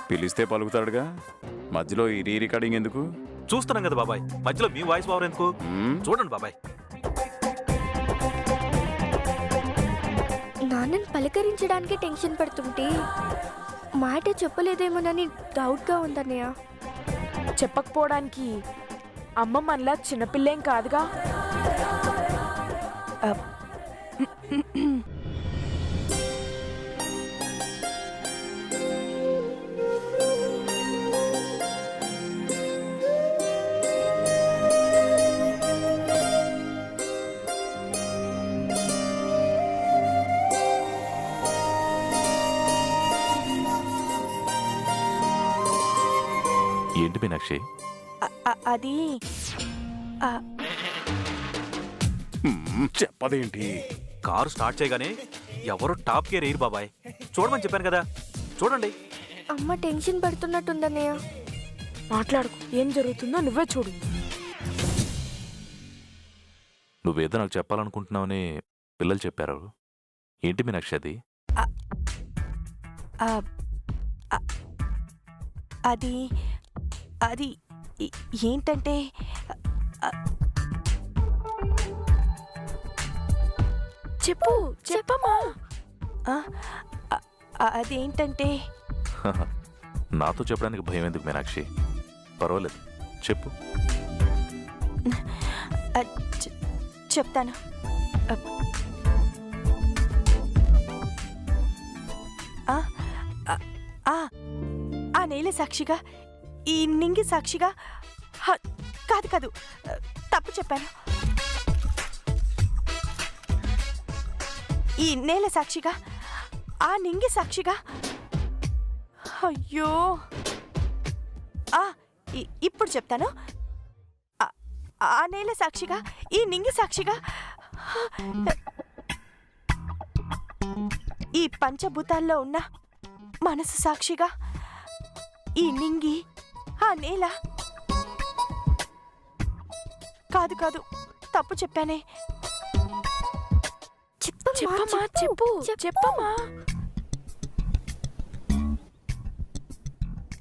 పిలిస్తే పలుకుతాడుగా, మధ్యలో ఈ రీ రికార్డింగ్ ఎందుకు? చూస్తున్నాం కదా బాబాయ్, మధ్యలో మీ వాయిస్ పవర్ ఎందుకు? చూడండి బాబాయ్. నాన్నని పలకరించడానికి టెన్షన్ పడుతుంటే మాట చెప్పలేదేమోనని డౌట్గా ఉందన్నయ్య. చెప్పకపోవడానికి అమ్మ మనలా చిన్నపిల్లేం కాదుగా. ఏంటి మీనాక్షి? అది చెప్పదేంటి? కారు స్టార్ట్ చేయగానే ఎవరు టాప్ గేర్ ఎయిర్ బాబాయ్. చూడమని చెప్పాను కదా, చూడండి. అమ్మ టెన్షన్ పడుతున్నట్టుందన్నయ్య. మాట్లాడుకు, ఏం జరుగుతుందో నువ్వే చూడు. నువ్వేదో నాకు చెప్పాలనుకుంటున్నావని పిల్లలు చెప్పారు. ఏంటి మీనాక్షి అది? అది అది ఏంటంటే చెప్పు చెప్పమ్మా. అదేంటంటే నాతో చెప్పడానికి భయం ఎందుకు మీనాక్షి? పర్వాలేదు, చెప్పు. చెప్తాను. ఆ నేల సాక్షిగా, ఈ నింగి సాక్షిగా. కాదు కాదు, తప్పు చెప్పాను. ఈ నేల సాక్షిగా, ఆ నింగి సాక్షిగా. అయ్యో, ఇప్పుడు చెప్తాను. ఆ నేల సాక్షిగా, ఈ నింగి సాక్షిగా, ఈ పంచభూతాల్లో ఉన్న మనసు సాక్షిగా, ఈ నింగి, ఆ నేల. కాదు కాదు, తప్పు చెప్పానే. చెప్పమ్మా, చెప్పు చెప్పమ్మా.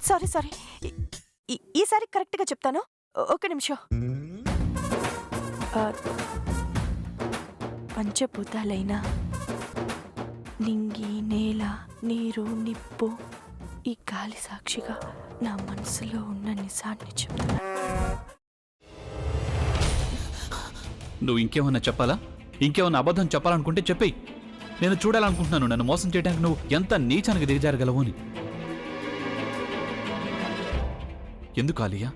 సారీ సారీ, ఈసారి కరెక్ట్గా చెప్తాను. ఒక నిమిషం. పంచభూతాలైన నింగి, నేల, నీరు, నిప్పు, ఈ గాలి సాక్షిగా నా మనసులో ఉన్న నిజాన్ని చెప్తాను. నువ్వు ఇంకేమన్నా చెప్పాలా? ఇంకేమన్నా అబద్ధం చెప్పాలనుకుంటే చెప్పేయి. నేను చూడాలనుకుంటున్నాను నన్ను మోసం చేయడానికి నువ్వు ఎంత నీచానికి దిగజారగలవు అని. ఎందుకు ఆలియా,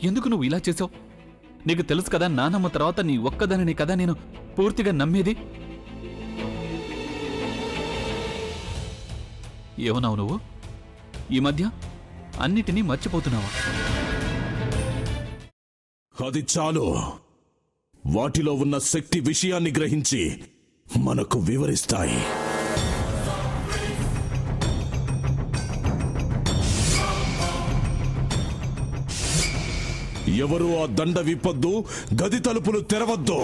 ఎందుకు నువ్వు ఇలా చేసావు? నీకు తెలుసు కదా, నానమ్మ తర్వాత నీ ఒక్కదానిని కదా నేను పూర్తిగా నమ్మేది. ఏమన్నావు నువ్వు? ఈ మధ్య అన్నిటినీ మర్చిపోతున్నావా? అది చాలు. వాటిలో ఉన్న శక్తి విషయాన్ని గ్రహించి మనకు వివరిస్తాయి. ఎవరు ఆ దండ విప్పొద్దు, గది తలుపులు తెరవద్దు.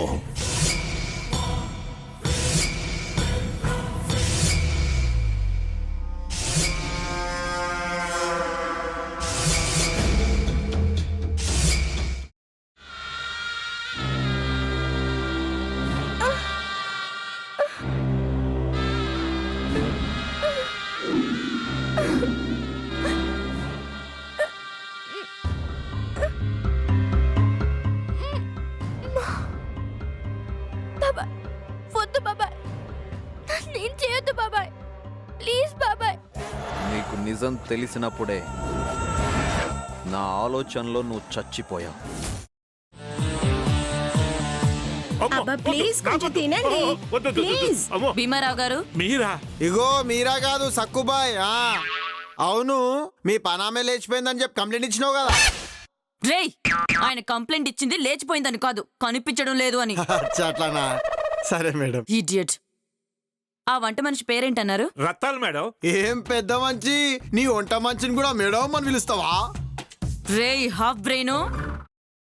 వద్దు బాబాయ్, నేను చేయొద్దు బాబాయ్, ప్లీజ్ బాబాయ్. నీకు నిజం తెలిసినప్పుడే నా ఆలోచనలో నువ్వు చచ్చిపోయావు. ప్లీజ్ కొంచెం తినండి. భీమారావు గారు, మీరా? ఇగో మీరా కాదు, సక్కుబాయ్. అవును, మీ పనామే లేచిపోయిందని చెప్పి కంప్లైంట్ ఇచ్చినావు కదా. రేయ్, ఆయన కంప్లైంట్ ఇచ్చింది లేచిపోయిందని కాదు, కనిపించడం లేదు అని. అట్లానా? సరే మేడం. ఇడియట్. ఆ వంట మనిషి పేరేంటన్నారు? రత్తాలు మేడం. ఏం పెద్ద మంచి, నీ వంట మంచిని కూడా మేడం అని పిలుస్తావా? రేయ్ హాఫ్ బ్రెయిన్,